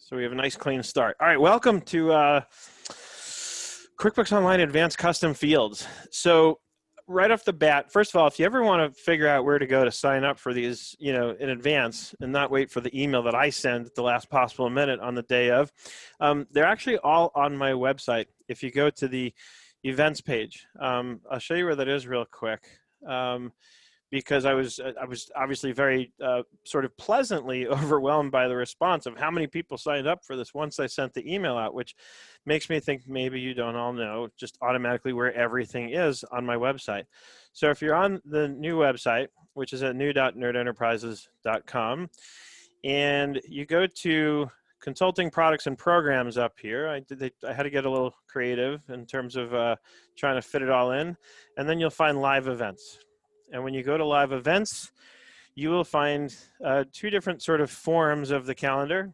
So we have a nice clean start. All right, welcome to QuickBooks Online Advanced Custom Fields. So right off the bat, first of all, if you ever want to figure out where to go to sign up for these, in advance and not wait for the email that I send at the last possible minute on the day of, they're actually all on my website. If you go to the events page, I'll show you where that is real quick. Because I was obviously very sort of pleasantly overwhelmed by the response of how many people signed up for this once I sent the email out, which makes me think maybe you don't all know just automatically where everything is on my website. So if you're on the new website, which is at new.nerdenterprises.com, and you go to consulting products and programs up here, I had to get a little creative in terms of trying to fit it all in, and then you'll find live events. And when you go to live events, you will find two different sort of forms of the calendar.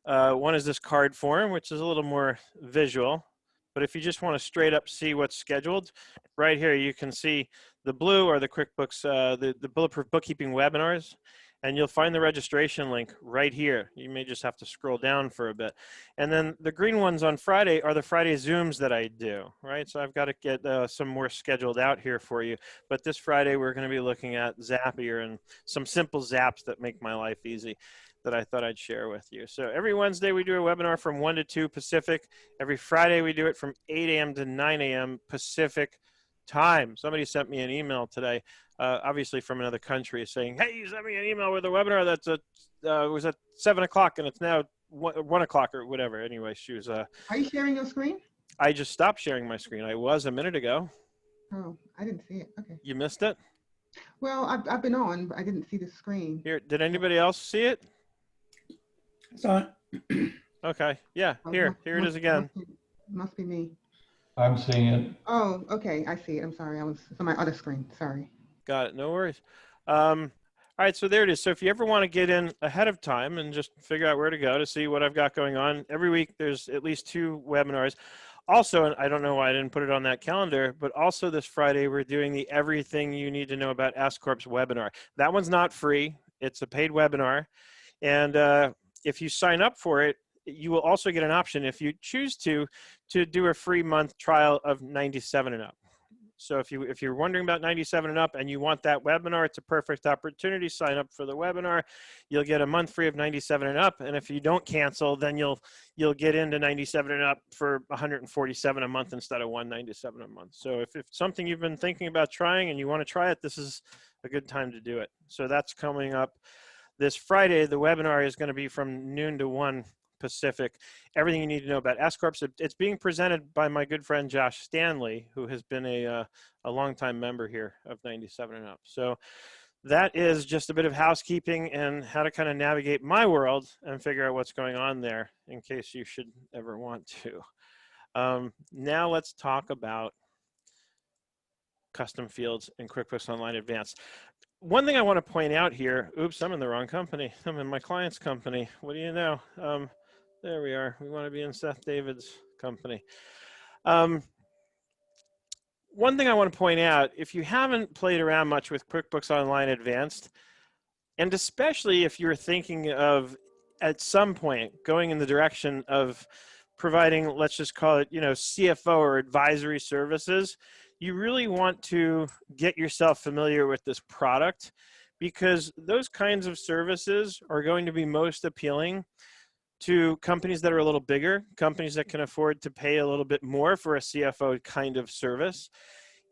One is this card form, which is a little more visual. But if you just want to straight up see what's scheduled, right here you can see the blue or the QuickBooks, the Bulletproof Bookkeeping webinars. And you'll find the registration link right here. You may just have to scroll down for a bit. And then the green ones on Friday are the Friday Zooms that I do, right? So I've got to get some more scheduled out here for you. But this Friday, we're going to be looking at Zapier and some simple zaps that make my life easy that I thought I'd share with you. So every Wednesday, we do a webinar from 1 to 2 Pacific. Every Friday, we do it from 8 a.m. to 9 a.m. Pacific time. Somebody sent me an email today, obviously from another country, saying, "Hey, you sent me an email with a webinar that's was at 7 o'clock and it's now 1 o'clock or whatever." Anyway, she was. Are you sharing your screen? I just stopped sharing my screen. I was a minute ago. Oh, I didn't see it. Okay. You missed it? Well, I've been on, but I didn't see the screen. Here, did anybody else see it? It's on. Okay. Yeah. Here it is again. Must be me. I'm seeing it. Oh, okay. I see it. I'm sorry. It's on my other screen. Sorry. Got it. No worries. All right, so there it is. So if you ever want to get in ahead of time and just figure out where to go to see what I've got going on, every week there's at least 2 webinars. Also, and I don't know why I didn't put it on that calendar, but also this Friday we're doing the Everything You Need to Know About S Corp's webinar. That one's not free. It's a paid webinar. And if you sign up for it, you will also get an option, if you choose to do a free month trial of 97 and up. So if you're wondering about 97 and up and you want that webinar, it's a perfect opportunity. Sign up for the webinar. You'll get a month free of 97 and up. And if you don't cancel, then you'll get into 97 and up for 147 a month instead of 197 a month. So if it's something you've been thinking about trying and you want to try it, this is a good time to do it. So that's coming up this Friday. The webinar is going to be from noon to 1 Pacific. Everything you need to know about S Corps. It's being presented by my good friend Josh Stanley, who has been a longtime member here of 97 and up. So that is just a bit of housekeeping and how to kind of navigate my world and figure out what's going on there in case you should ever want to. Now let's talk about custom fields in QuickBooks Online Advanced. One thing I want to point out here, oops, I'm in the wrong company. I'm in my client's company. What do you know? There we are. We want to be in Seth David's company. One thing I want to point out, if you haven't played around much with QuickBooks Online Advanced, and especially if you're thinking of, at some point, going in the direction of providing, let's just call it, CFO or advisory services, you really want to get yourself familiar with this product, because those kinds of services are going to be most appealing to companies that are a little bigger, companies that can afford to pay a little bit more for a CFO kind of service.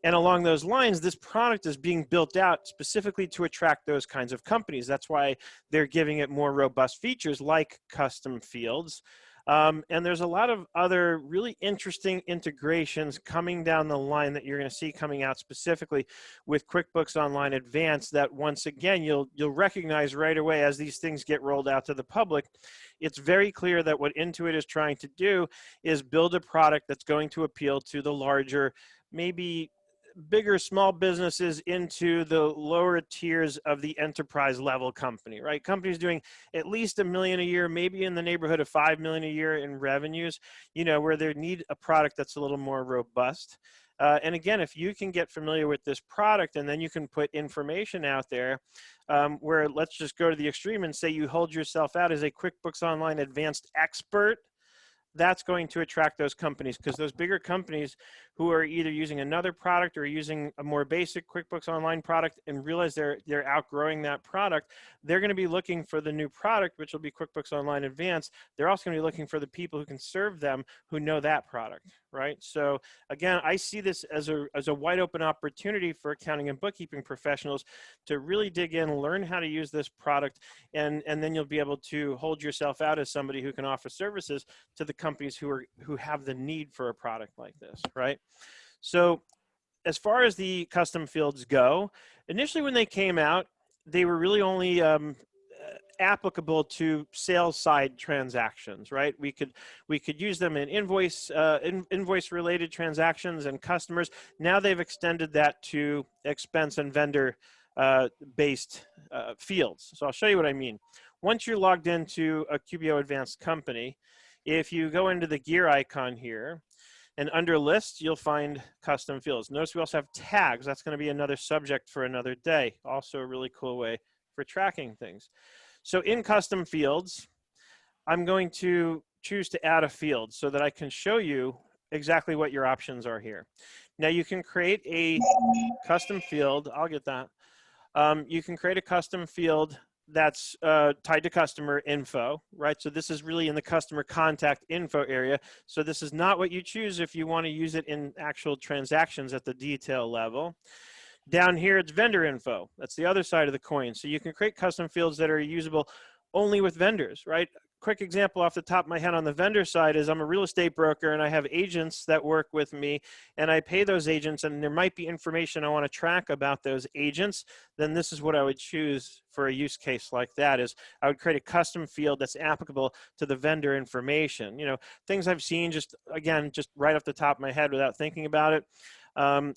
And along those lines, this product is being built out specifically to attract those kinds of companies. That's why they're giving it more robust features like custom fields. And there's a lot of other really interesting integrations coming down the line that you're going to see coming out specifically with QuickBooks Online Advanced that, once again, you'll recognize right away as these things get rolled out to the public. It's very clear that what Intuit is trying to do is build a product that's going to appeal to the larger, maybe bigger small businesses into the lower tiers of the enterprise level company, right? Companies doing at least $1 million a year, maybe in the neighborhood of $5 million a year in revenues, where they need a product that's a little more robust. And again, if you can get familiar with this product and then you can put information out there where let's just go to the extreme and say you hold yourself out as a QuickBooks Online advanced expert, that's going to attract those companies, because those bigger companies who are either using another product or using a more basic QuickBooks Online product and realize they're outgrowing that product, they're going to be looking for the new product, which will be QuickBooks Online Advanced. They're also going to be looking for the people who can serve them who know that product, right? So again, I see this as a wide open opportunity for accounting and bookkeeping professionals to really dig in, learn how to use this product, and then you'll be able to hold yourself out as somebody who can offer services to the companies who have the need for a product like this, right? So as far as the custom fields go, initially when they came out, they were really only applicable to sales side transactions, right? We could use them in invoice related transactions and customers. Now they've extended that to expense and vendor based fields. So I'll show you what I mean. Once you're logged into a QBO Advanced company, if you go into the gear icon here, and under lists, you'll find custom fields. Notice we also have tags. That's going to be another subject for another day. Also a really cool way for tracking things. So in custom fields, I'm going to choose to add a field so that I can show you exactly what your options are here. Now you can create a custom field. I'll get that. You can create a custom field that's tied to customer info, right? So this is really in the customer contact info area. So this is not what you choose if you want to use it in actual transactions at the detail level. Down here, it's vendor info. That's the other side of the coin. So you can create custom fields that are usable only with vendors, right? Quick example off the top of my head on the vendor side is I'm a real estate broker and I have agents that work with me and I pay those agents, and there might be information I want to track about those agents. Then this is what I would choose for a use case like that. Is I would create a custom field that's applicable to the vendor information. You know, things I've seen just right off the top of my head without thinking about it.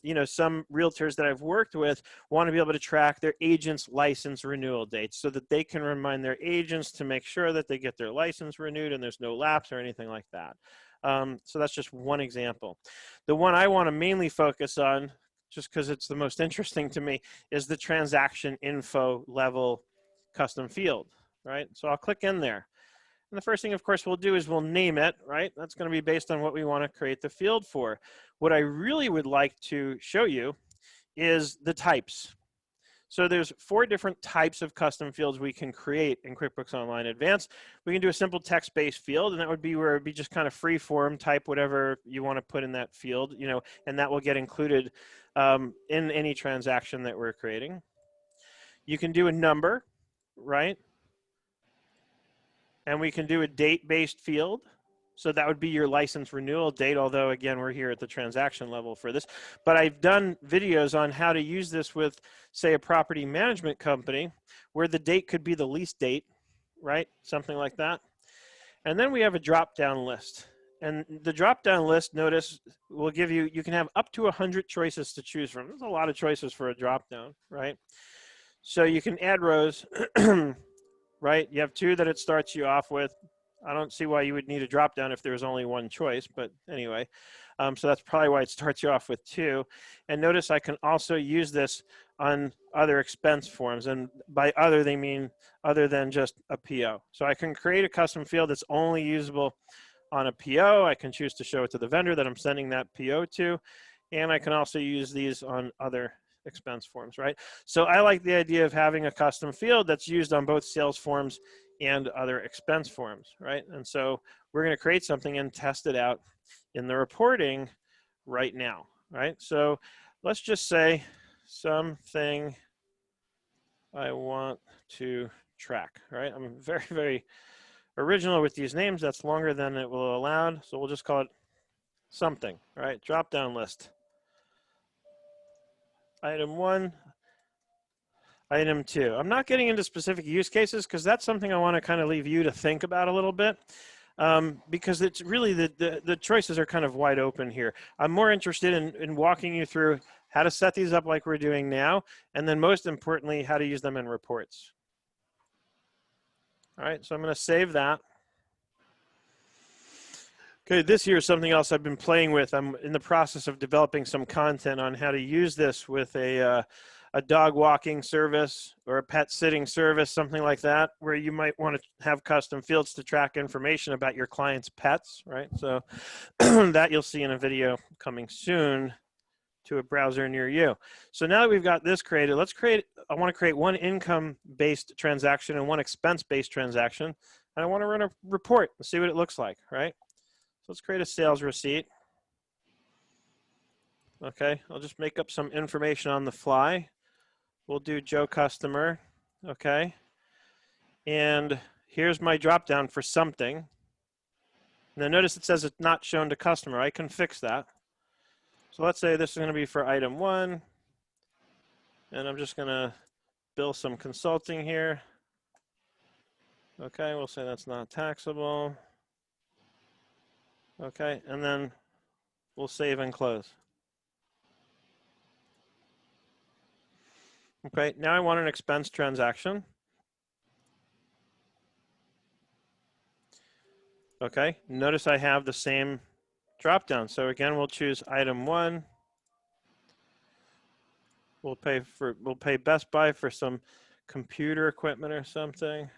You know, some realtors that I've worked with want to be able to track their agents' license renewal dates so that they can remind their agents to make sure that they get their license renewed and there's no lapse or anything like that. So that's just one example. The one I want to mainly focus on, just because it's the most interesting to me, is the transaction info level custom field, right? So I'll click in there. And the first thing, of course, we'll do is we'll name it, right? That's going to be based on what we want to create the field for. What I really would like to show you is the types. So there's 4 different types of custom fields we can create in QuickBooks Online Advanced. We can do a simple text-based field, and that would be where it would be just kind of free form, type whatever you want to put in that field, you know, and that will get included in any transaction that we're creating. You can do a number, right? And we can do a date-based field. So that would be your license renewal date, although again, we're here at the transaction level for this. But I've done videos on how to use this with, say, a property management company where the date could be the lease date, right? Something like that. And then we have a drop-down list. And the drop-down list, notice, will give you, you can have up to 100 choices to choose from. There's a lot of choices for a drop-down, right? So you can add rows, right? You have 2 that it starts you off with. I don't see why you would need a drop down if there's only 1 choice, but anyway. So that's probably why it starts you off with 2. And notice I can also use this on other expense forms. And by other, they mean other than just a PO. So I can create a custom field that's only usable on a PO. I can choose to show it to the vendor that I'm sending that PO to. And I can also use these on other expense forms, right? So I like the idea of having a custom field that's used on both sales forms and other expense forms, right? And so we're going to create something and test it out in the reporting right now, right? So let's just say something I want to track, right? I'm very, very original with these names. That's longer than it will allow. So we'll just call it something, right? Drop down list. Item 1, item 2. I'm not getting into specific use cases because that's something I want to kind of leave you to think about a little bit, because it's really the choices are kind of wide open here. I'm more interested in walking you through how to set these up like we're doing now, and then most importantly, how to use them in reports. All right, so I'm going to save that. Okay, this here is something else I've been playing with. I'm in the process of developing some content on how to use this with a dog walking service or a pet sitting service, something like that, where you might want to have custom fields to track information about your client's pets, right? So that you'll see in a video coming soon to a browser near you. So now that we've got this created, I want to create one income-based transaction and one expense-based transaction. And I want to run a report and see what it looks like, right? So let's create a sales receipt. Okay, I'll just make up some information on the fly. We'll do Joe customer, okay? And here's my drop down for something. Now notice it says it's not shown to customer. I can fix that. So let's say this is going to be for item 1. And I'm just going to bill some consulting here. Okay, we'll say that's not taxable. Okay, and then we'll save and close. Okay, now I want an expense transaction. Okay, notice I have the same drop down. So again, we'll choose item 1. We'll pay Best Buy for some computer equipment or something.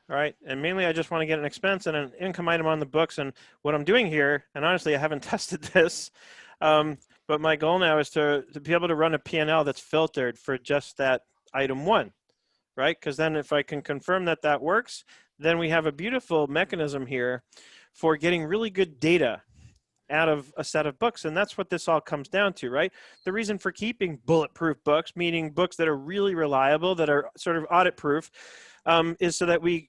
All right, and mainly I just want to get an expense and an income item on the books. And what I'm doing here, and honestly, I haven't tested this, but my goal now is to be able to run a P&L that's filtered for just that item 1, right? Because then if I can confirm that that works, then we have a beautiful mechanism here for getting really good data out of a set of books. And that's what this all comes down to, right? The reason for keeping bulletproof books, meaning books that are really reliable, that are sort of audit proof, is so that we,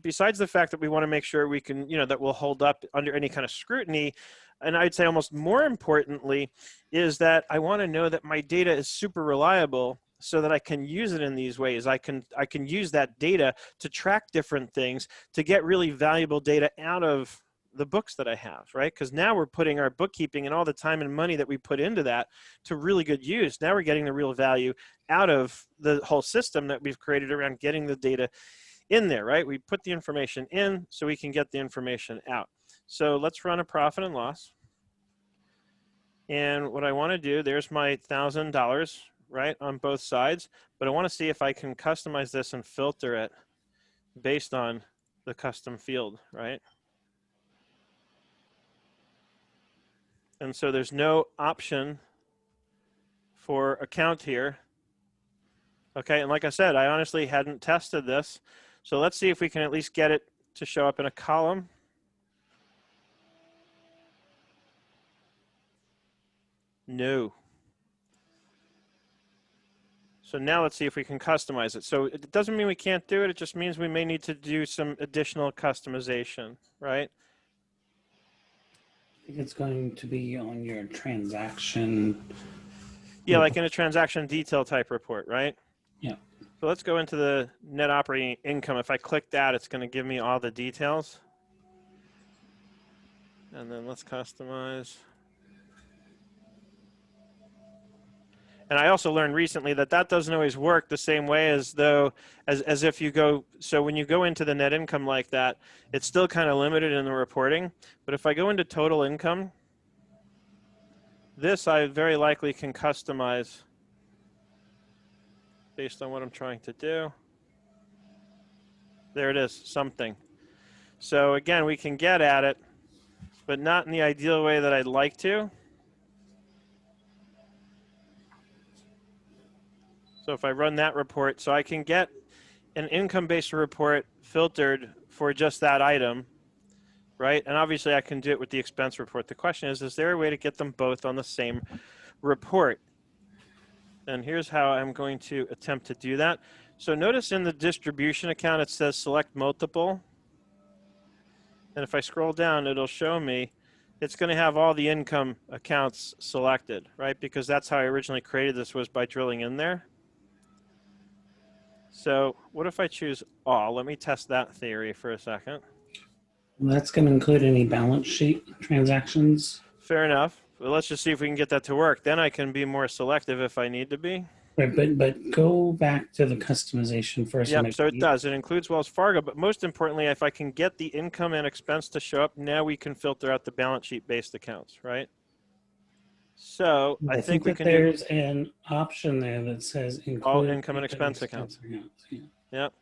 besides the fact that we want to make sure we can, that will hold up under any kind of scrutiny, and I'd say almost more importantly, is that I want to know that my data is super reliable so that I can use it in these ways. I can use that data to track different things, to get really valuable data out of the books that I have, right? Because now we're putting our bookkeeping and all the time and money that we put into that to really good use. Now we're getting the real value out of the whole system that we've created around getting the data in there, right? We put the information in so we can get the information out. So let's run a profit and loss. And what I want to do, there's my $1,000, right, on both sides. But I want to see if I can customize this and filter it based on the custom field, right? And so there's no option for account here. Okay, and like I said, I honestly hadn't tested this. So let's see if we can at least get it to show up in a column. No. So now let's see if we can customize it. So it doesn't mean we can't do it. It just means we may need to do some additional customization, right? I think it's going to be on your transaction. Yeah, like in a transaction detail type report, right? Yeah. So let's go into the net operating income. If I click that, it's going to give me all the details. And then let's customize. And I also learned recently that that doesn't always work the same way as if you go, so when you go into the net income like that, it's still kind of limited in the reporting. But if I go into total income, this I very likely can customize based on what I'm trying to do. There it is, something. So again, we can get at it, but not in the ideal way that I'd like to. So if I run that report, so I can get an income-based report filtered for just that item, right? And obviously I can do it with the expense report. The question is there a way to get them both on the same report? And here's how I'm going to attempt to do that. So notice in the distribution account, it says select multiple. And if I scroll down, it'll show me it's going to have all the income accounts selected, right? Because that's how I originally created this, was by drilling in there. So what if I choose all? Let me test that theory for a second. That's going to include any balance sheet transactions. Fair enough. But let's just see if we can get that to work. Then I can be more selective if I need to be. Right, but go back to the customization first. Yep, so it does. It includes Wells Fargo, but most importantly, if I can get the income and expense to show up, now we can filter out the balance sheet based accounts, right? So I think we that can do there's an option there that says all include income and expense accounts. accounts. Yeah. Yep.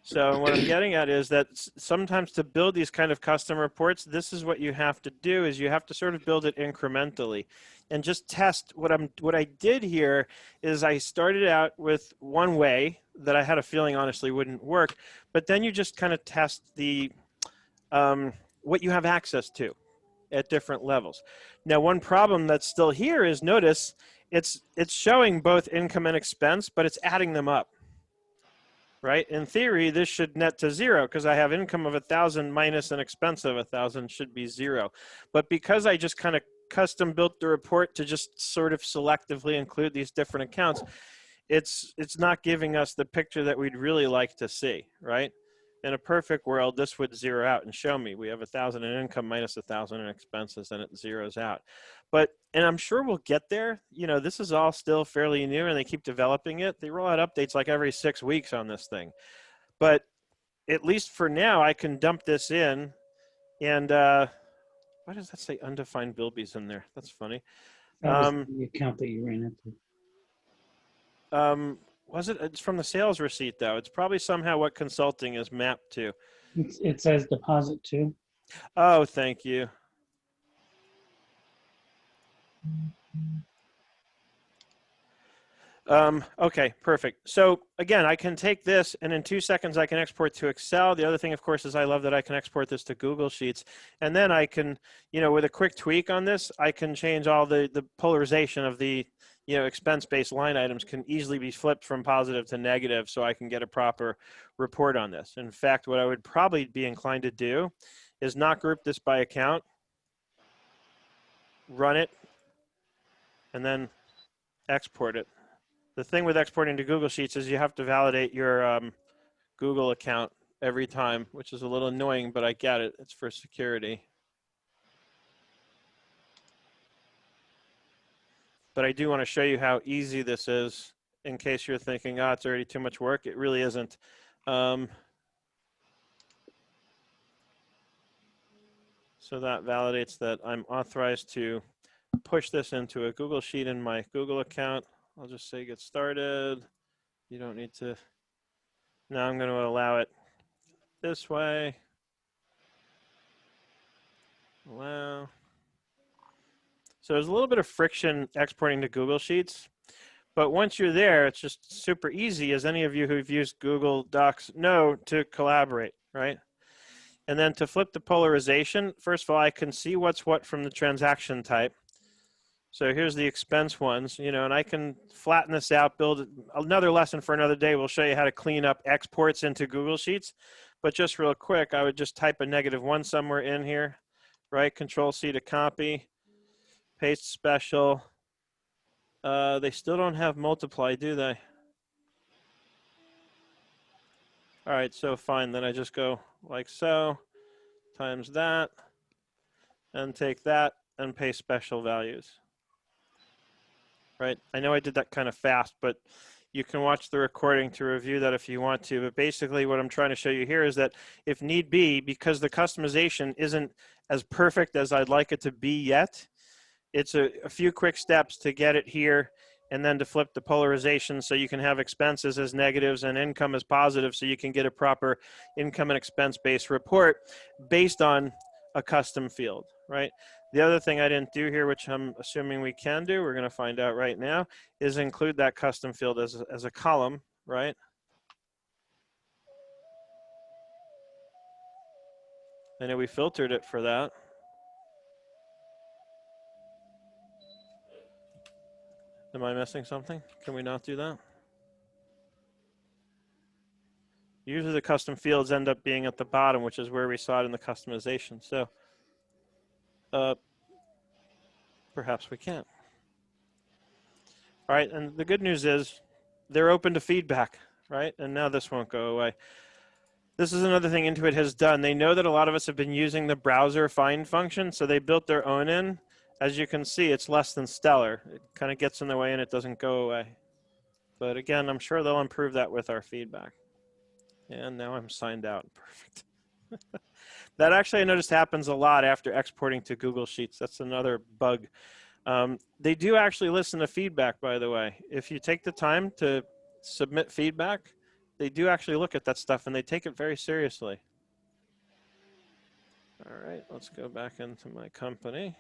So what I'm getting at is that sometimes to build these kind of custom reports, this is what you have to do is you have to sort of build it incrementally and just test what I did here is I started out with one way that I had a feeling honestly wouldn't work, but then you just kind of test the what you have access to at different levels. Now, one problem that's still here is notice it's showing both income and expense, but it's adding them up. Right? In theory, this should net to zero because I have income of 1,000 minus an expense of 1,000 should be zero. But because I just kind of custom built the report to just sort of selectively include these different accounts, it's not giving us the picture that we'd really like to see, right? In a perfect world, this would zero out and show me we have 1,000 in income minus 1,000 in expenses, and it zeroes out. And I'm sure we'll get there. You know, this is all still fairly new, and they keep developing it. They roll out updates like every 6 weeks on this thing. But at least for now, I can dump this in, and why does that say undefined bilbies in there? That's funny. That was the account that you ran into. Was it? It's from the sales receipt, though. It's probably somehow what consulting is mapped to. It says deposit too. Oh, thank you. Okay, perfect. So again, I can take this and in 2 seconds I can export to Excel. The other thing, of course, is I love that I can export this to Google Sheets. And then I can, you know, with a quick tweak on this, I can change all the polarization of the, you know, expense-based line items can easily be flipped from positive to negative so I can get a proper report on this. In fact, what I would probably be inclined to do is not group this by account, run it, and then export it. The thing with exporting to Google Sheets is you have to validate your Google account every time, which is a little annoying, but I get it. It's for security. But I do want to show you how easy this is in case you're thinking, oh, it's already too much work. It really isn't. So that validates that I'm authorized to push this into a Google Sheet in my Google account. I'll just say get started. You don't need to. Now I'm going to allow it this way. Allow. So there's a little bit of friction exporting to Google Sheets, but once you're there, it's just super easy, as any of you who've used Google Docs know, to collaborate, right? And then to flip the polarization, first of all, I can see what's what from the transaction type. So here's the expense ones, you know, and I can flatten this out, build another lesson for another day. We'll show you how to clean up exports into Google Sheets. But just real quick, I would just type a -1 somewhere in here, right? Control-C to copy, paste special. They still don't have multiply, do they? All right, so fine. Then I just go like so, times that, and take that and paste special values. Right? I know I did that kind of fast, but you can watch the recording to review that if you want to. But basically what I'm trying to show you here is that if need be, because the customization isn't as perfect as I'd like it to be yet, it's a few quick steps to get it here and then to flip the polarization so you can have expenses as negatives and income as positive so you can get a proper income and expense-based report based on a custom field, right? The other thing I didn't do here, which I'm assuming we can do, we're going to find out right now, is include that custom field as a column, right? I know we filtered it for that. Am I missing something? Can we not do that? Usually the custom fields end up being at the bottom, which is where we saw it in the customization. So perhaps we can't. All right, and the good news is they're open to feedback, right? And now this won't go away. This is another thing Intuit has done. They know that a lot of us have been using the browser find function, so they built their own in. As you can see, it's less than stellar. It kind of gets in the way and it doesn't go away. But again, I'm sure they'll improve that with our feedback. And now I'm signed out. Perfect. That actually I noticed happens a lot after exporting to Google Sheets. That's another bug. They do actually listen to feedback, by the way. If you take the time to submit feedback, they do actually look at that stuff and they take it very seriously. All right, let's go back into my company.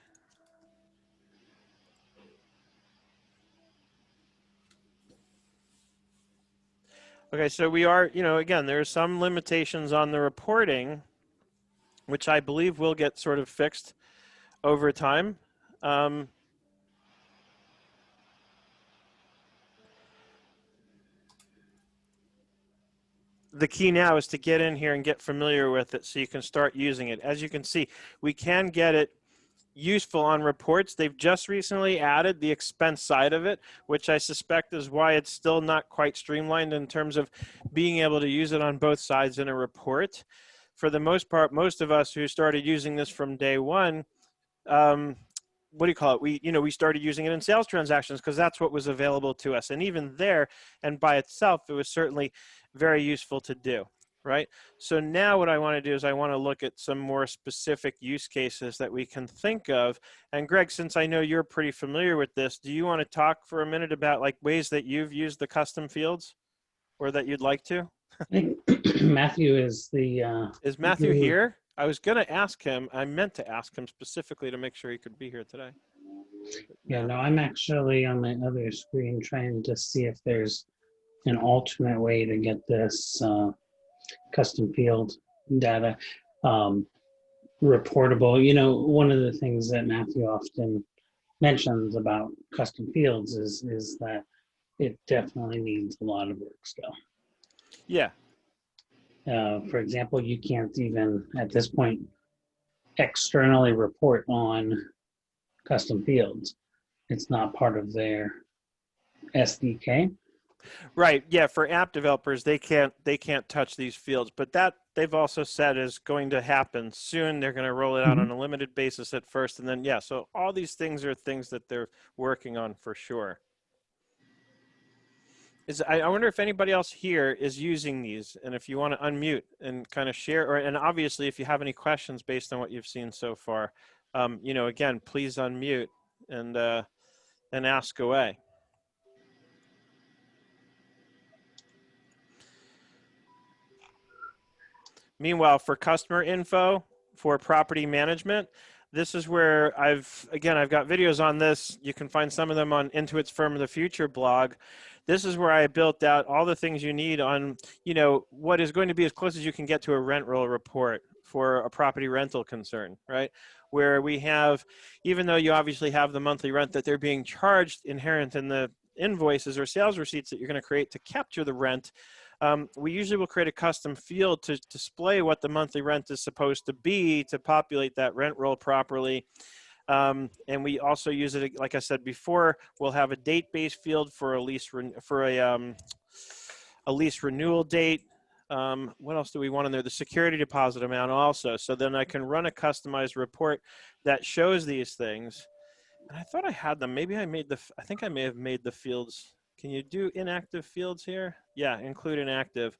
Okay, so we are, again, there are some limitations on the reporting, which I believe will get sort of fixed over time. The key now is to get in here and get familiar with it so you can start using it. As you can see, we can get it useful on reports. They've just recently added the expense side of it, which I suspect is why it's still not quite streamlined in terms of being able to use it on both sides in a report. For the most part, most of us who started using this from day one, what do you call it? We started using it in sales transactions because that's what was available to us. And even there, and by itself, it was certainly very useful to do, right? So now what I want to do is I want to look at some more specific use cases that we can think of. And Greg, since I know you're pretty familiar with this, do you want to talk for a minute about like ways that you've used the custom fields or that you'd like to? I think Matthew is the. Is Matthew here? I was going to ask him. I meant to ask him specifically to make sure he could be here today. Yeah, no, I'm actually on my other screen trying to see if there's an alternate way to get this custom field data reportable. One of the things that Matthew often mentions about custom fields is that it definitely needs a lot of work still. Yeah. For example, you can't even at this point externally report on custom fields. It's not part of their SDK. Right. Yeah. For app developers, they can't touch these fields, but that they've also said is going to happen soon. They're going to roll it out on a limited basis at first. And then, yeah, so all these things are things that they're working on for sure. I wonder if anybody else here is using these, and if you want to unmute and kind of share, and obviously if you have any questions based on what you've seen so far, again, please unmute and ask away. Meanwhile, for customer info, for property management, this is where I've got videos on this. You can find some of them on Intuit's Firm of the Future blog. This is where I built out all the things you need on, what is going to be as close as you can get to a rent roll report for a property rental concern, right? Where we have, even though you obviously have the monthly rent that they're being charged inherent in the invoices or sales receipts that you're going to create to capture the rent, we usually will create a custom field to display what the monthly rent is supposed to be to populate that rent roll properly. And we also use it, like I said before, we'll have a date-based field for a lease renewal date. What else do we want in there? The security deposit amount also. So then I can run a customized report that shows these things. And I thought I had them. Maybe I think I may have made the fields. Can you do inactive fields here? Yeah, include inactive.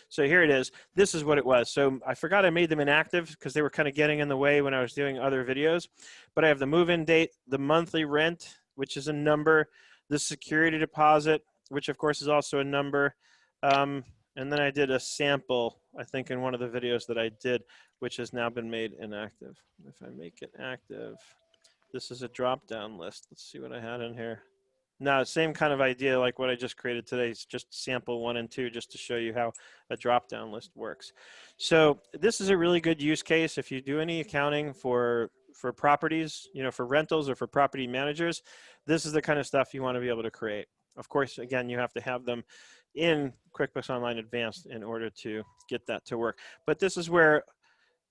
So here it is. This is what it was. So I forgot I made them inactive because they were kind of getting in the way when I was doing other videos. But I have the move-in date, the monthly rent, which is a number, the security deposit, which of course is also a number. And then I did a sample, I think in one of the videos that I did, which has now been made inactive. If I make it active, this is a drop-down list. Let's see what I had in here. No, same kind of idea like what I just created today. It's just sample 1 and 2 just to show you how a drop-down list works. So this is a really good use case if you do any accounting for properties, for rentals or for property managers. This is the kind of stuff you want to be able to create. Of course, again, you have to have them in QuickBooks Online Advanced in order to get that to work. But this is where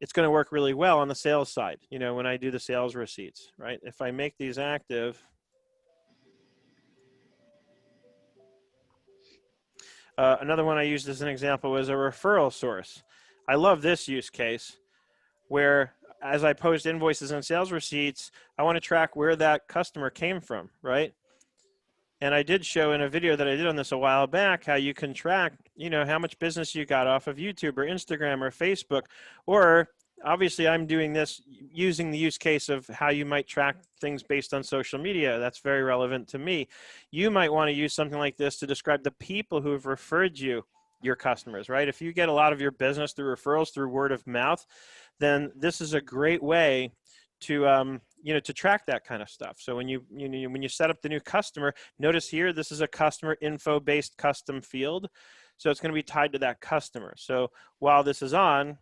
it's going to work really well on the sales side, when I do the sales receipts, right? If I make these active, another one I used as an example was a referral source. I love this use case where as I post invoices and sales receipts, I want to track where that customer came from, right? And I did show in a video that I did on this a while back how you can track, you know, how much business you got off of YouTube or Instagram or Facebook. Or obviously I'm doing this using the use case of how you might track things based on social media. That's very relevant to me. You might want to use something like this to describe the people who have referred you, your customers, right? If you get a lot of your business through referrals, through word of mouth, then this is a great way to you know, to track that kind of stuff. So when when you set up the new customer, notice here this is a customer info based custom field, so it's going to be tied to that customer. So while this is on,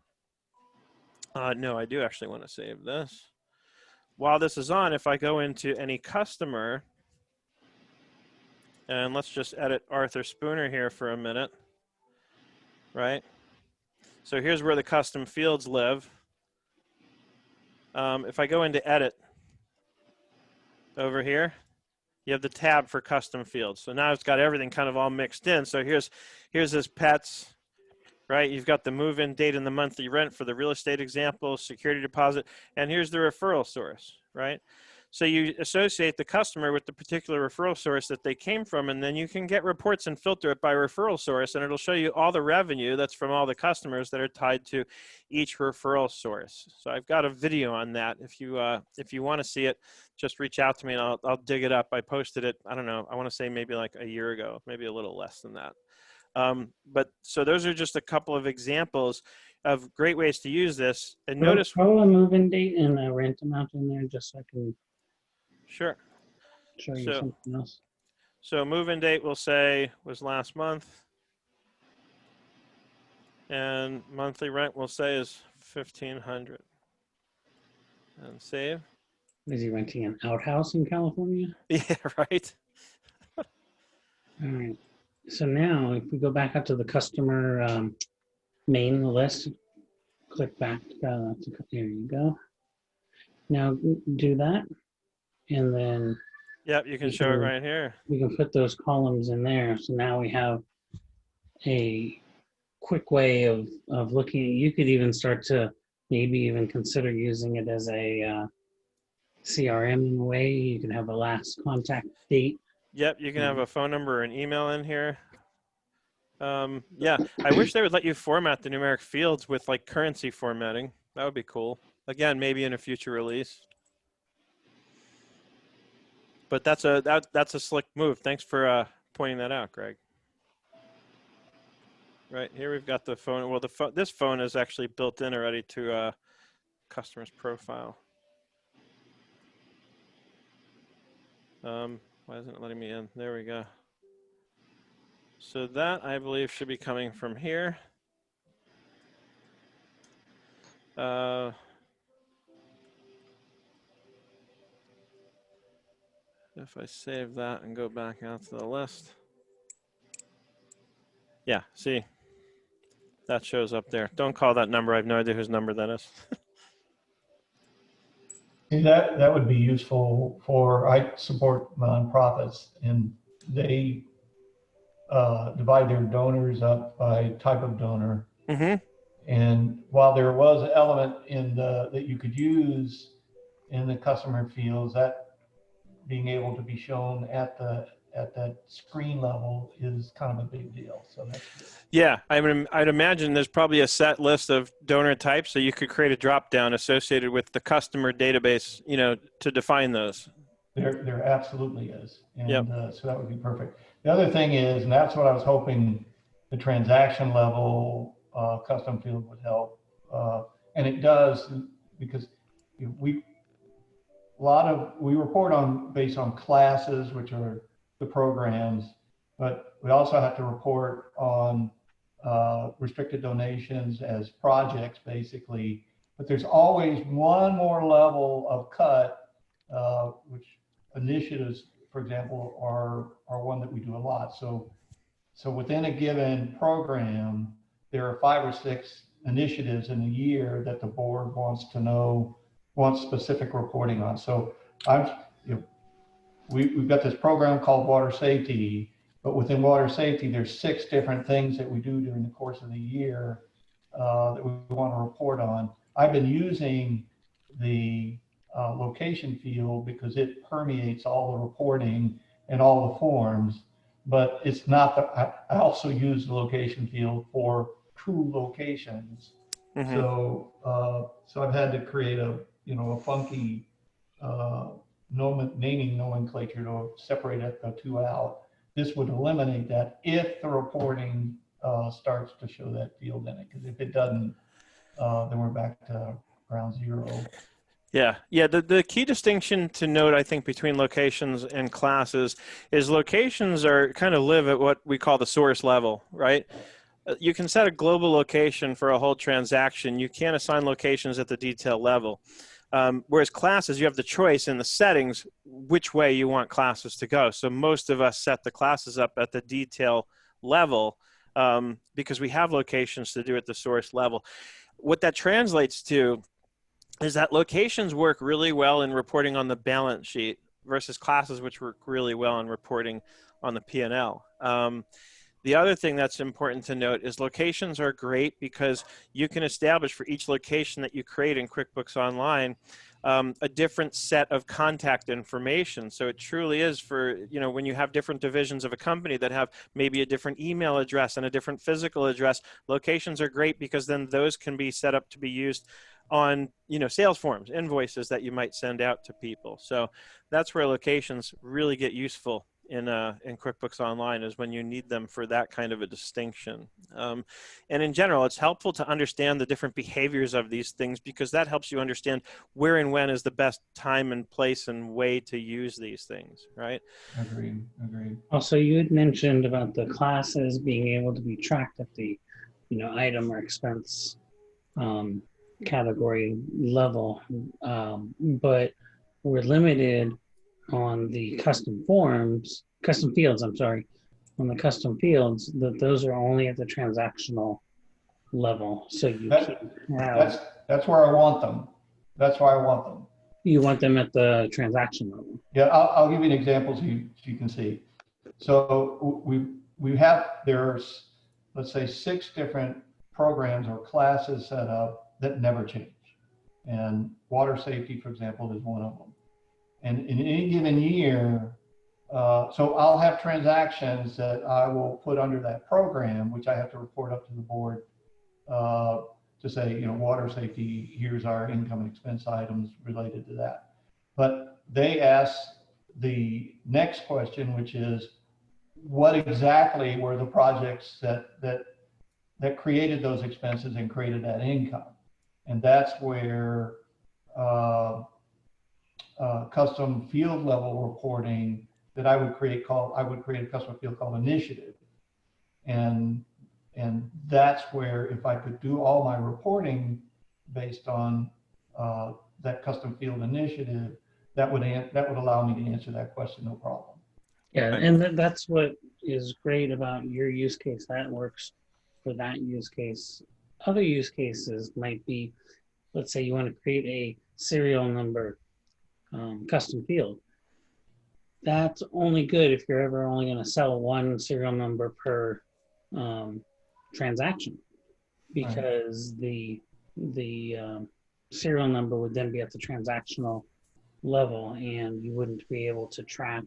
no, I do actually want to save this. While this is on, if I go into any customer, and let's just edit Arthur Spooner here for a minute, right? So here's where the custom fields live. If I go into edit over here, you have the tab for custom fields. So now it's got everything kind of all mixed in. So here's this pets, right? You've got the move-in date and the monthly rent for the real estate example, security deposit, and here's the referral source, right? So you associate the customer with the particular referral source that they came from, and then you can get reports and filter it by referral source, and it'll show you all the revenue that's from all the customers that are tied to each referral source. So I've got a video on that. If you want to see it, just reach out to me and I'll dig it up. I posted it, I don't know, I want to say maybe like a year ago, maybe a little less than that. But so those are just a couple of examples of great ways to use this. And notice, throw a move-in date and a rent amount in there just so I can sure. show you something else. So move-in date we'll say was last month, and monthly rent we'll say is $1,500. And save. Is he renting an outhouse in California? Yeah, right. All right. So now, if we go back up to the customer main list, click back. There you go. Now do that, and then Yep, you can show it right here. we can put those columns in there. So now we have a quick way of looking. You could even start to maybe even consider using it as a CRM in a way. You can have a last contact date. Yep, you can have a phone number or an email in here. Yeah, I wish they would let you format the numeric fields with like currency formatting. That would be cool. Again, maybe in a future release. But that's a slick move. Thanks for pointing that out, Greg. Right here we've got the phone. Well, this phone is actually built in already to customer's profile. Why isn't it letting me in? There we go. So that, I believe, should be coming from here. If I save that and go back out to the list. Yeah, see, that shows up there. Don't call that number. I have no idea whose number that is. See, that would be useful for, I support nonprofits, and they divide their donors up by type of donor. Mm-hmm. And while there was an element in that you could use in the customer fields, that being able to be shown at that screen level is kind of a big deal. So that's good. Yeah, I'd imagine there's probably a set list of donor types, so you could create a drop down associated with the customer database, you know, to define those. There absolutely is, and yep. So that would be perfect. The other thing is, and that's what I was hoping, the transaction level custom field would help, and it does, because we report on based on classes, which are the programs, but we also have to report on restricted donations as projects, basically. But there's always one more level of cut, which initiatives, for example, are one that we do a lot. So within a given program, there are 5 or 6 initiatives in a year that the board wants specific reporting on. So we've got this program called water safety, but within water safety, there's 6 different things that we do during the course of the year that we want to report on. I've been using the location field because it permeates all the reporting, and all the forms, but it's not the, I also use the location field for true locations. Mhm. So I've had to create a funky naming nomenclature to separate the two out. This would eliminate that if the reporting starts to show that field in it, because if it doesn't, then we're back to ground zero. Yeah. The key distinction to note, I think, between locations and classes is locations are kind of live at what we call the source level, right? You can set a global location for a whole transaction. You can't assign locations at the detail level. Whereas classes, you have the choice in the settings which way you want classes to go. So most of us set the classes up at the detail level because we have locations to do at the source level. What that translates to is that locations work really well in reporting on the balance sheet versus classes, which work really well in reporting on the P&L. The other thing that's important to note is locations are great because you can establish for each location that you create in QuickBooks Online a different set of contact information. So it truly is for, when you have different divisions of a company that have maybe a different email address and a different physical address, locations are great because then those can be set up to be used on, sales forms, invoices that you might send out to people. So that's where locations really get useful in QuickBooks Online, is when you need them for that kind of a distinction. And in general, it's helpful to understand the different behaviors of these things because that helps you understand where and when is the best time and place and way to use these things, right? Agreed. Also, you had mentioned about the classes being able to be tracked at the, item or expense category level, but we're limited on the custom fields, on the custom fields, that those are only at the transactional level. So you can't have, that's where I want them. That's why I want them. you want them at the transaction level. Yeah, I'll give you an example so you can see. So there's, let's say, 6 different programs or classes set up that never change. And water safety, for example, is one of them. And in any given year, so I'll have transactions that I will put under that program, which I have to report up to the board to say, water safety, here's our income and expense items related to that. But they ask the next question, which is, what exactly were the projects that created those expenses and created that income? And that's where custom field level reporting that I would create a custom field called initiative. And that's where, if I could do all my reporting based on that custom field initiative, that would allow me to answer that question, no problem. Yeah, and that's what is great about your use case. That works for that use case. Other use cases might be, let's say you want to create a serial number custom field. That's only good if you're ever only going to sell one serial number per transaction, because the serial number would then be at the transactional level, and you wouldn't be able to track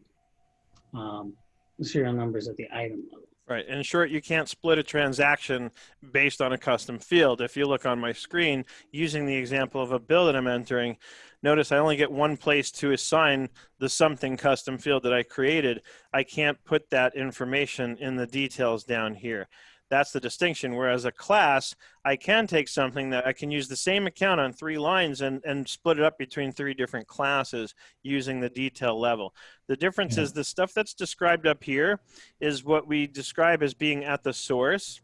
serial numbers at the item level. Right. In short, you can't split a transaction based on a custom field. If you look on my screen, using the example of a bill that I'm entering, notice I only get one place to assign the something custom field that I created. I can't put that information in the details down here. That's the distinction. Whereas a class, I can take something that I can use the same account on 3 lines and split it up between 3 different classes using the detail level. The difference is the stuff that's described up here is what we describe as being at the source.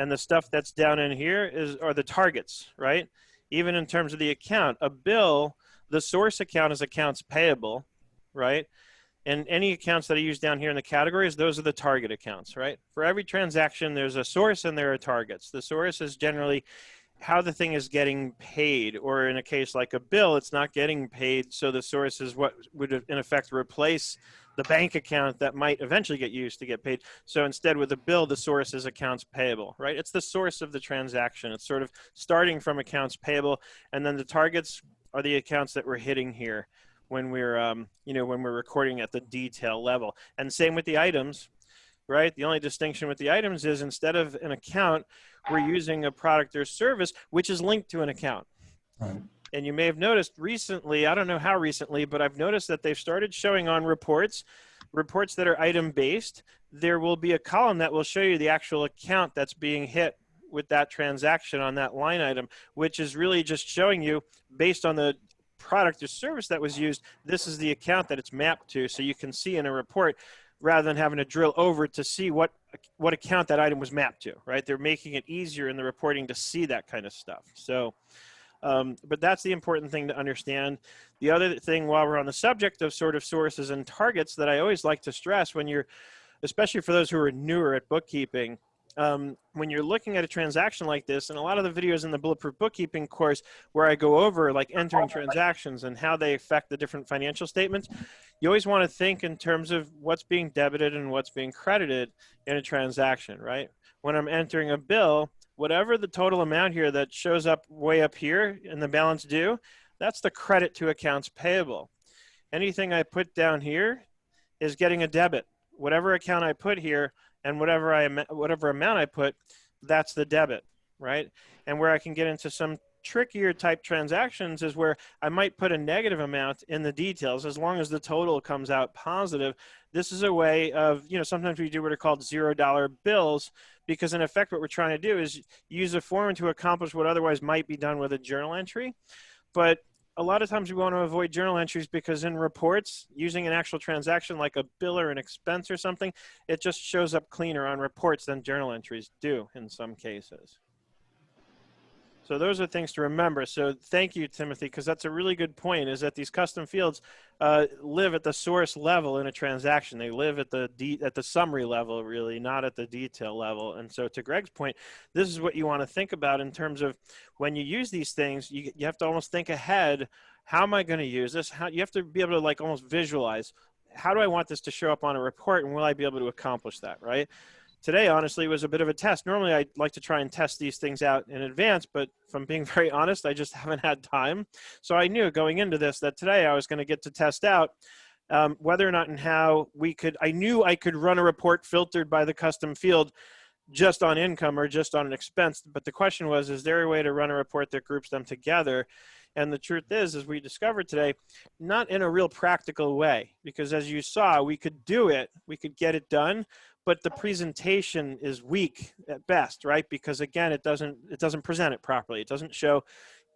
And the stuff that's down in here are the targets, right? Even in terms of the account, a bill, the source account is accounts payable, right? And any accounts that I use down here in the categories, those are the target accounts, right? For every transaction, there's a source and there are targets. The source is generally how the thing is getting paid, or in a case like a bill, it's not getting paid. So the source is what would in effect replace the bank account that might eventually get used to get paid. So instead with a bill, the source is accounts payable, right? It's the source of the transaction. It's sort of starting from accounts payable, and then the targets are the accounts that we're hitting here. when we're, when we're recording at the detail level. And same with the items, right? The only distinction with the items is instead of an account, we're using a product or service which is linked to an account. Right. And you may have noticed recently, I don't know how recently, but I've noticed that they've started showing on reports that are item based. There will be a column that will show you the actual account that's being hit with that transaction on that line item, which is really just showing you based on the product or service that was used, this is the account that it's mapped to. So you can see in a report rather than having to drill over to see what account that item was mapped to, right? They're making it easier in the reporting to see that kind of stuff. So, but that's the important thing to understand. The other thing, while we're on the subject of sort of sources and targets, that I always like to stress when you're, especially for those who are newer at bookkeeping, when you're looking at a transaction like this, and a lot of the videos in the Bulletproof Bookkeeping course where I go over like entering transactions and how they affect the different financial statements, you always want to think in terms of what's being debited and what's being credited in a transaction, right? When I'm entering a bill, whatever the total amount here that shows up way up here in the balance due, that's the credit to accounts payable. Anything I put down here is getting a debit. Whatever account I put here and whatever amount I put, that's the debit, right? And where I can get into some trickier type transactions is where I might put a negative amount in the details as long as the total comes out positive. This is a way of, sometimes we do what are called $0 bills, because in effect what we're trying to do is use a form to accomplish what otherwise might be done with a journal entry. But a lot of times we want to avoid journal entries because in reports, using an actual transaction like a bill or an expense or something, it just shows up cleaner on reports than journal entries do in some cases. So those are things to remember. So thank you, Timothy, because that's a really good point, is that these custom fields live at the source level in a transaction. They live at the summary level, really, not at the detail level. And so to Greg's point, this is what you want to think about in terms of when you use these things, you have to almost think ahead. How am I going to use this? You have to be able to like almost visualize, how do I want this to show up on a report, and will I be able to accomplish that, right? Today, honestly, was a bit of a test. Normally, I like to try and test these things out in advance, but if I'm being very honest, I just haven't had time. So I knew going into this that today I was going to get to test out whether or not and how I knew I could run a report filtered by the custom field just on income or just on an expense. But the question was, is there a way to run a report that groups them together? And the truth is, as we discovered today, not in a real practical way, because as you saw, we could do it, we could get it done, but the presentation is weak at best, right? Because again, it doesn't present it properly. It doesn't show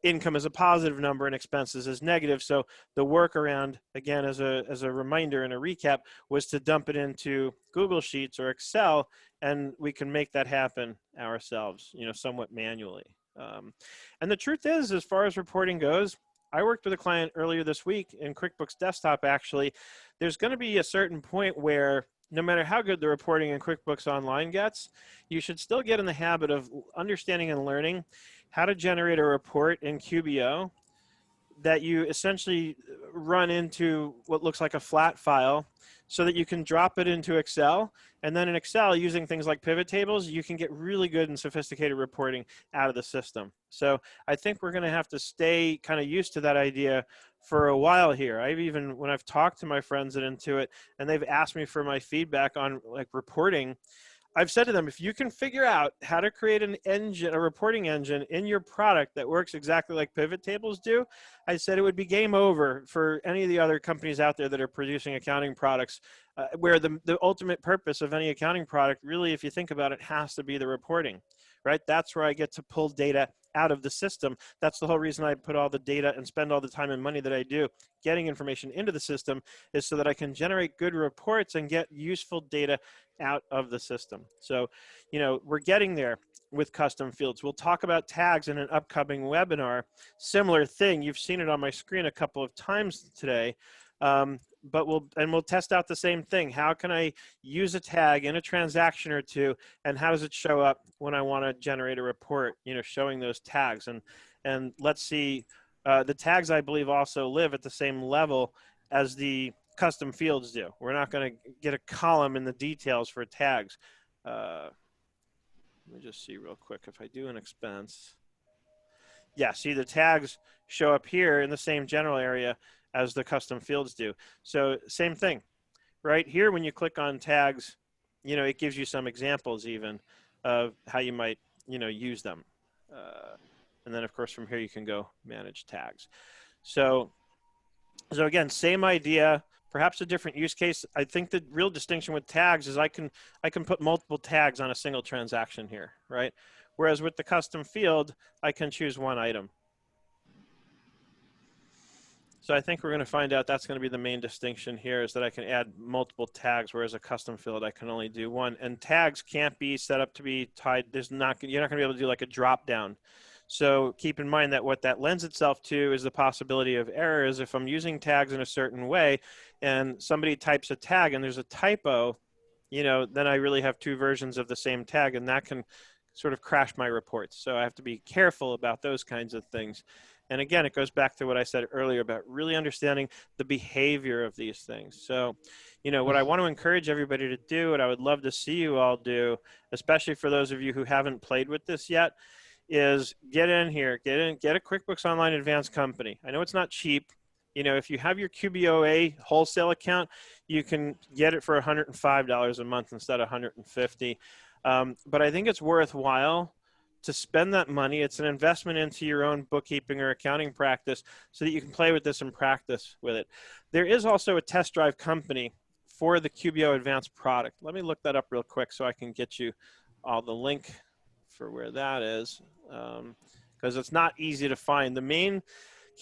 income as a positive number and expenses as negative. So the workaround, again, as a reminder and a recap, was to dump it into Google Sheets or Excel, and we can make that happen ourselves, somewhat manually. And the truth is, as far as reporting goes, I worked with a client earlier this week in QuickBooks Desktop, actually. There's going to be a certain point where no matter how good the reporting in QuickBooks Online gets, you should still get in the habit of understanding and learning how to generate a report in QBO that you essentially run into what looks like a flat file so that you can drop it into Excel. And then in Excel, using things like pivot tables, you can get really good and sophisticated reporting out of the system. So I think we're going to have to stay kind of used to that idea for a while here. When I've talked to my friends at Intuit and they've asked me for my feedback on like reporting, I've said to them, if you can figure out how to create a reporting engine in your product that works exactly like pivot tables do, I said it would be game over for any of the other companies out there that are producing accounting products, where the ultimate purpose of any accounting product, really, if you think about it, has to be the reporting, right? That's where I get to pull data out of the system. That's the whole reason I put all the data and spend all the time and money that I do getting information into the system, is so that I can generate good reports and get useful data out of the system. So, we're getting there with custom fields. We'll talk about tags in an upcoming webinar. Similar thing, you've seen it on my screen a couple of times today. But we'll test out the same thing. How can I use a tag in a transaction or two, and how does it show up when I want to generate a report, showing those tags? And let's see, the tags, I believe, also live at the same level as the custom fields do. We're not going to get a column in the details for tags. Let me just see real quick if I do an expense. Yeah, see, the tags show up here in the same general area as the custom fields do. So same thing, right here when you click on tags, it gives you some examples even of how you might, use them. And then of course from here you can go manage tags. So again, same idea, perhaps a different use case. I think the real distinction with tags is I can put multiple tags on a single transaction here, right? Whereas with the custom field, I can choose one item. So I think we're going to find out that's going to be the main distinction here, is that I can add multiple tags, whereas a custom field I can only do one. And tags can't be set up to be tied. You're not going to be able to do like a drop down. So keep in mind that what that lends itself to is the possibility of errors. If I'm using tags in a certain way and somebody types a tag and there's a typo, then I really have two versions of the same tag, and that can sort of crash my reports. So I have to be careful about those kinds of things. And again, it goes back to what I said earlier about really understanding the behavior of these things. So, what I want to encourage everybody to do, what I would love to see you all do, especially for those of you who haven't played with this yet, is get in here, get a QuickBooks Online Advanced company. I know it's not cheap. If you have your QBOA wholesale account, you can get it for $105 a month instead of $150. But I think it's worthwhile to spend that money. It's an investment into your own bookkeeping or accounting practice so that you can play with this and practice with it. There is also a test drive company for the QBO Advanced product. Let me look that up real quick so I can get you all the link for where that is, because it's not easy to find. The main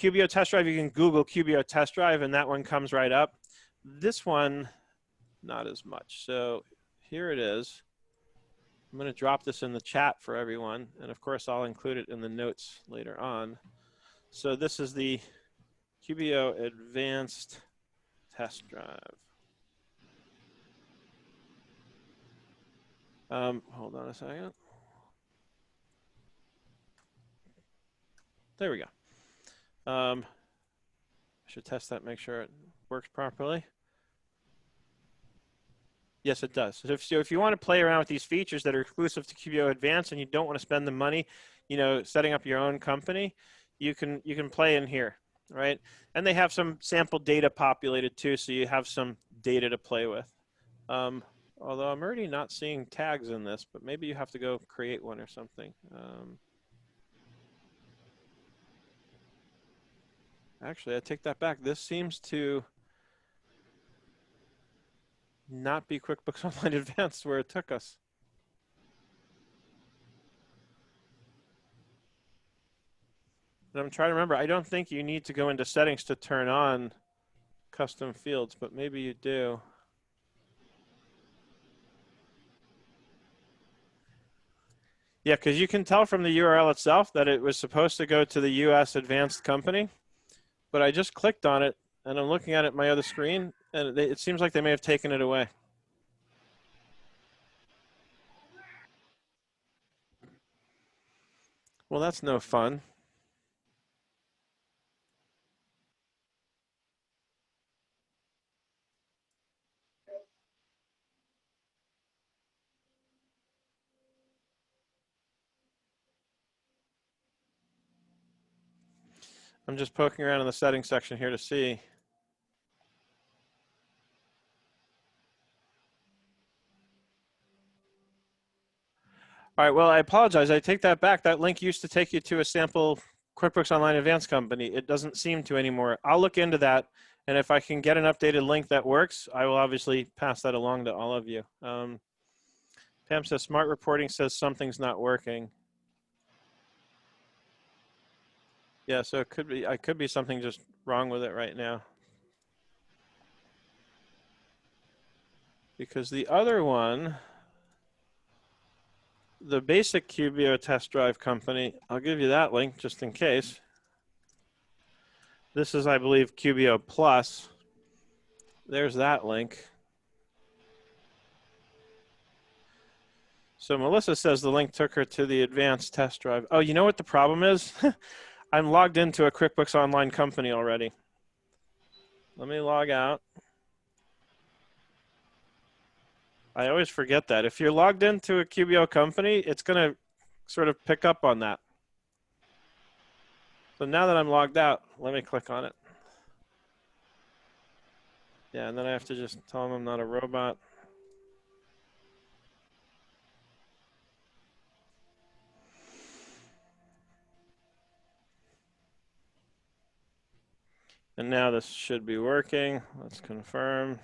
QBO test drive, you can Google QBO test drive and that one comes right up. This one, not as much. So here it is. I'm going to drop this in the chat for everyone, and of course I'll include it in the notes later on. So this is the QBO Advanced Test Drive. Hold on a second. There we go. I should test that, make sure it works properly. Yes, it does. So if you want to play around with these features that are exclusive to QBO Advanced and you don't want to spend the money, setting up your own company, you can play in here, right? And they have some sample data populated too, so you have some data to play with. Although I'm already not seeing tags in this, but maybe you have to go create one or something. Actually, I take that back. This seems to not be QuickBooks Online Advanced where it took us. And I'm trying to remember, I don't think you need to go into settings to turn on custom fields, but maybe you do. Yeah, because you can tell from the URL itself that it was supposed to go to the US Advanced company, but I just clicked on it and I'm looking at it on my other screen and it seems like they may have taken it away. Well, that's no fun. I'm just poking around in the settings section here to see. All right, well, I apologize. I take that back. That link used to take you to a sample QuickBooks Online Advanced company. It doesn't seem to anymore. I'll look into that, and if I can get an updated link that works, I will obviously pass that along to all of you. Pam says, smart reporting says something's not working. Yeah, so it could be something just wrong with it right now. Because the other one, the basic QBO test drive company, I'll give you that link just in case. This is, I believe, QBO Plus. There's that link. So Melissa says the link took her to the advanced test drive. Oh, you know what the problem is? I'm logged into a QuickBooks Online company already. Let me log out. I always forget that. If you're logged into a QBO company, it's going to sort of pick up on that. So now that I'm logged out, let me click on it. Yeah, and then I have to just tell them I'm not a robot. And now this should be working. Let's confirm.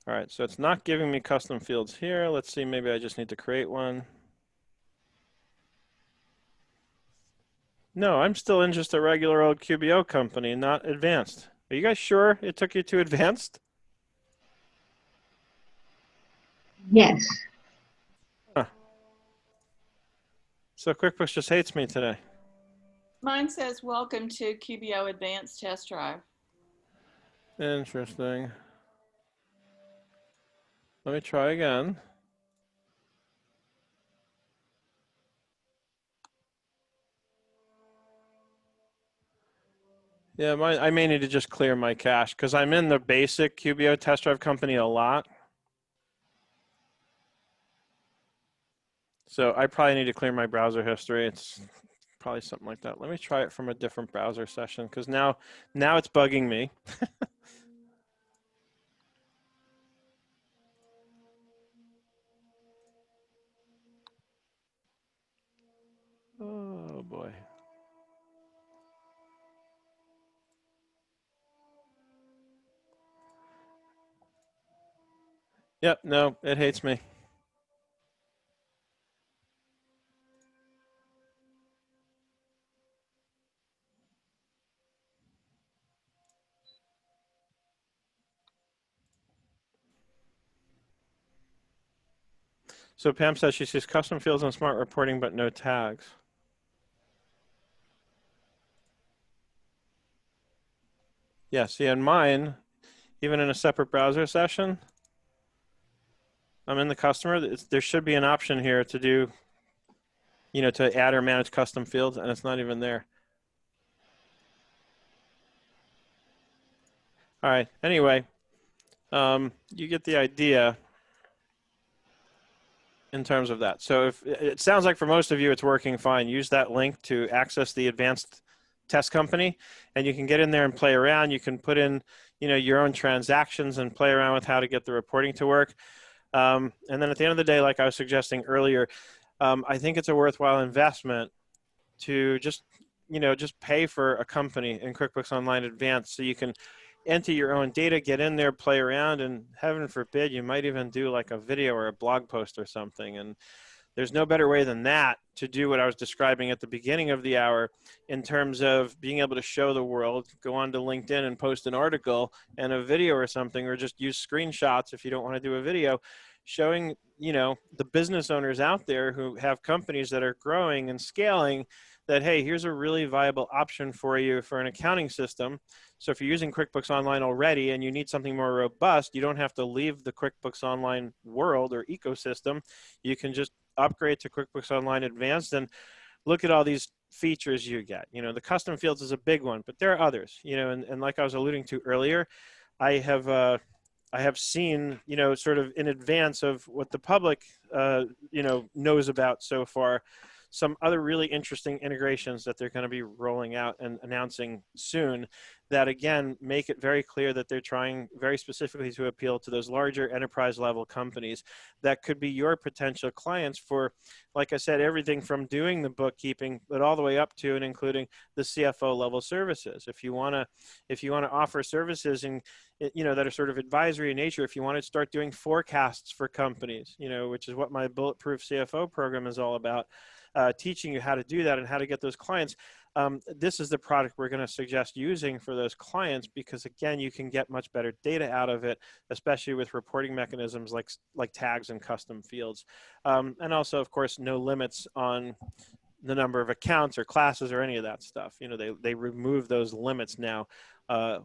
All right, so it's not giving me custom fields here. Let's see, maybe I just need to create one. No, I'm still in just a regular old QBO company, not advanced. Are you guys sure it took you to advanced? Yes. Huh. So QuickBooks just hates me today. Mine says, welcome to QBO Advanced Test Drive. Interesting. Let me try again. Yeah, I may need to just clear my cache because I'm in the basic QBO test drive company a lot. So I probably need to clear my browser history. It's probably something like that. Let me try it from a different browser session because now it's bugging me. Oh boy. Yep, no, it hates me. So Pam says she sees custom fields and smart reporting, but no tags. Yeah, see, in mine, even in a separate browser session, I'm in the customer. There should be an option here to do, to add or manage custom fields, and it's not even there. All right, anyway, you get the idea in terms of that. So if it sounds like for most of you it's working fine, use that link to access the advanced test company, and you can get in there and play around. You can put in your own transactions and play around with how to get the reporting to work. And then at the end of the day, like I was suggesting earlier, I think it's a worthwhile investment to just pay for a company in QuickBooks Online Advanced so you can enter your own data, get in there, play around, and heaven forbid, you might even do like a video or a blog post or something. And there's no better way than that to do what I was describing at the beginning of the hour in terms of being able to show the world, go on to LinkedIn and post an article and a video or something, or just use screenshots if you don't want to do a video, showing, the business owners out there who have companies that are growing and scaling that, hey, here's a really viable option for you for an accounting system. So if you're using QuickBooks Online already and you need something more robust, you don't have to leave the QuickBooks Online world or ecosystem. You can just upgrade to QuickBooks Online Advanced and look at all these features you get. The custom fields is a big one, but there are others, and like I was alluding to earlier, I have seen, sort of in advance of what the public, knows about so far, some other really interesting integrations that they're going to be rolling out and announcing soon that, again, make it very clear that they're trying very specifically to appeal to those larger enterprise level companies that could be your potential clients for, like I said, everything from doing the bookkeeping, but all the way up to and including the CFO level services. If you want to offer services and that are sort of advisory in nature, if you want to start doing forecasts for companies, which is what my Bulletproof CFO program is all about, teaching you how to do that and how to get those clients. This is the product we're going to suggest using for those clients because, again, you can get much better data out of it, especially with reporting mechanisms like tags and custom fields. And also, of course, no limits on the number of accounts or classes or any of that stuff. They remove those limits now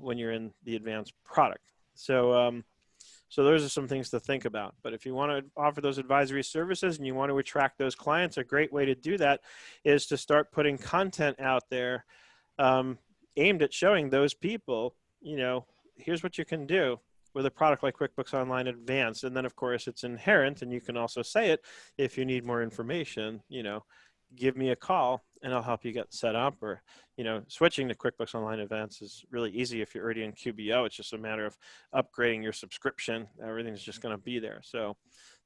when you're in the advanced product. So those are some things to think about. But if you want to offer those advisory services and you want to attract those clients, a great way to do that is to start putting content out there aimed at showing those people, here's what you can do. with a product like QuickBooks Online Advanced. And then of course it's inherent, and you can also say it if you need more information, you know, give me a call and I'll help you get set up. Or, you know, switching to QuickBooks Online Advanced is really easy if you're already in QBO. It's just a matter of upgrading your subscription. Everything's just going to be there. So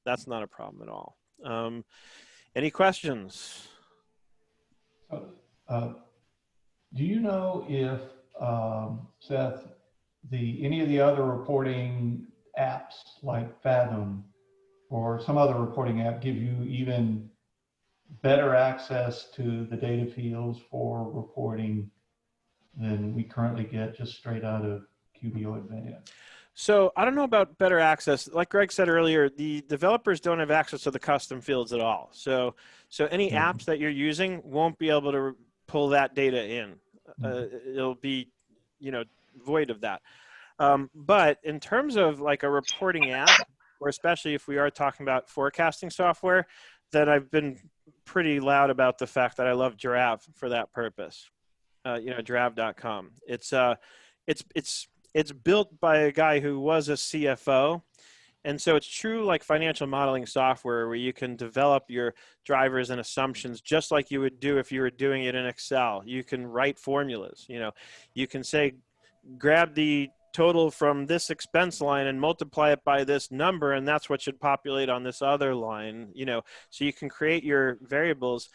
that's not a problem at all. Any questions? Do you know if, Seth, any of the other reporting apps like Fathom or some other reporting app give you even better access to the data fields for reporting than we currently get just straight out of QBO Advanced? So I don't know about better access. Like Greg said earlier, the developers don't have access to the custom fields at all. So any apps that you're using won't be able to pull that data in. It'll be, you know, void of that. But in terms of like a reporting app, or especially if we are talking about forecasting software, then I've been pretty loud about the fact that I love Giraffe for that purpose. You know, Giraffe.com. It's built by a guy who was a CFO. And so it's true like financial modeling software where you can develop your drivers and assumptions just like you would do if you were doing it in Excel. You can write formulas, you know, you can say, grab the total from this expense line and multiply it by this number, and that's what should populate on this other line, you know, so you can create your variables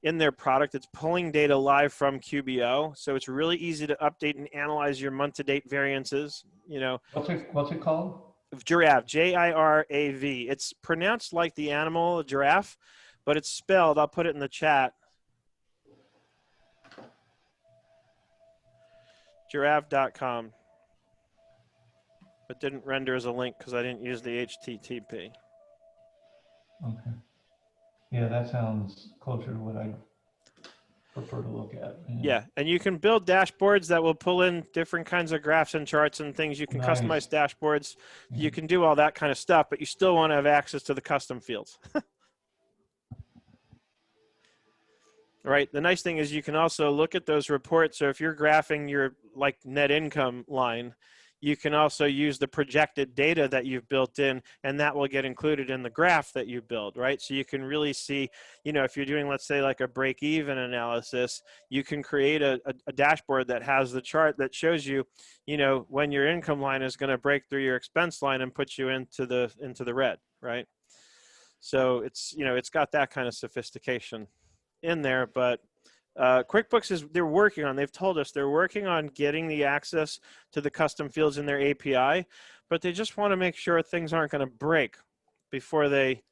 in their product. It's pulling data live from QBO. So it's really easy to update and analyze your month-to-date variances, you know. What's it called? Giraffe, J-I-R-A-V. It's pronounced like the animal giraffe, but it's spelled, I'll put it in the chat. Giraffe.com. But didn't render as a link because I didn't use the HTTP. Okay. Yeah, that sounds closer to what I prefer to look at. Yeah, and you can build dashboards that will pull in different kinds of graphs and charts and things. You can customize dashboards. You can do all that kind of stuff, but you still want to have access to the custom fields. Right. The nice thing is you can also look at those reports. So if you're graphing your like net income line, you can also use the projected data that you've built in, and that will get included in the graph that you build, right? So you can really see, you know, if you're doing, let's say, like a break-even analysis, you can create a dashboard that has the chart that shows you, you know, when your income line is going to break through your expense line and put you into the red, right? So it's, you know, it's got that kind of sophistication in there, but QuickBooks they've told us they're working on getting the access to the custom fields in their API, but they just want to make sure things aren't going to break before they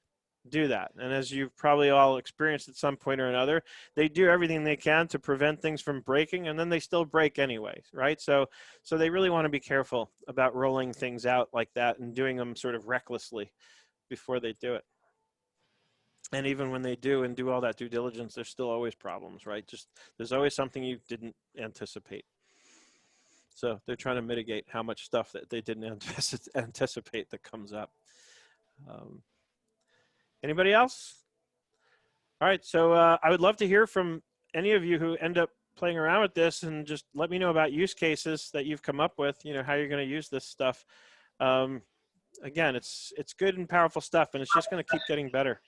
do that. And as you've probably all experienced at some point or another, they do everything they can to prevent things from breaking, and then they still break anyway, right? So they really want to be careful about rolling things out like that and doing them sort of recklessly before they do it. And even when they do and do all that due diligence, there's still always problems, right? Just there's always something you didn't anticipate. So they're trying to mitigate how much stuff that they didn't anticipate that comes up. Anybody else? All right, so I would love to hear from any of you who end up playing around with this, and just let me know about use cases that you've come up with, you know, how you're going to use this stuff. Again, it's good and powerful stuff, and it's just going to keep getting better.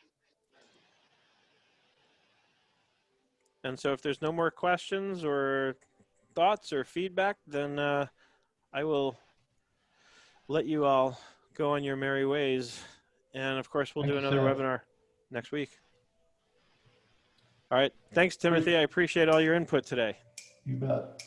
And so if there's no more questions or thoughts or feedback, then I will let you all go on your merry ways. And of course, we'll do another webinar next week. All right. Thanks, Timothy. I appreciate all your input today. You bet.